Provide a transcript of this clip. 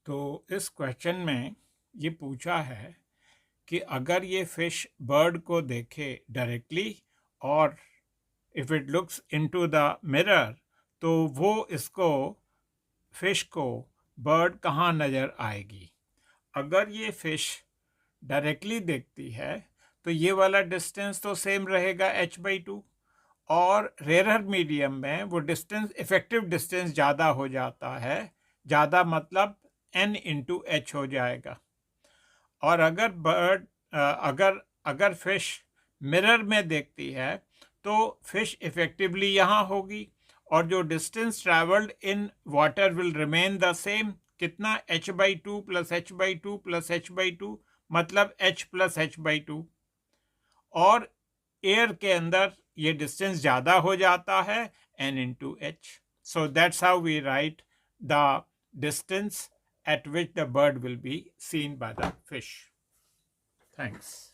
तो इस क्वेश्चन में ये पूछा है कि अगर ये फिश बर्ड को देखे डायरेक्टली और if it looks into the mirror तो वो इसको फिश को बर्ड कहाँ नज़र आएगी। अगर ये फिश डायरेक्टली देखती है तो ये वाला डिस्टेंस तो सेम रहेगा h/2 और रेयर मीडियम में वो डिस्टेंस इफेक्टिव डिस्टेंस ज़्यादा हो जाता है। ज़्यादा मतलब n इंटू एच हो जाएगा। और अगर बर्ड अगर अगर फिश मिरर में देखती है तो फिश इफेक्टिवली यहाँ होगी और जो distance travelled in water will remain the same. कितना h/2 plus h/2 plus h/2 मतलब h प्लस h/2 और एयर के अंदर ये डिस्टेंस ज़्यादा हो जाता है n into H. So that's how we write the distance at which the bird will be seen by the fish. Thanks.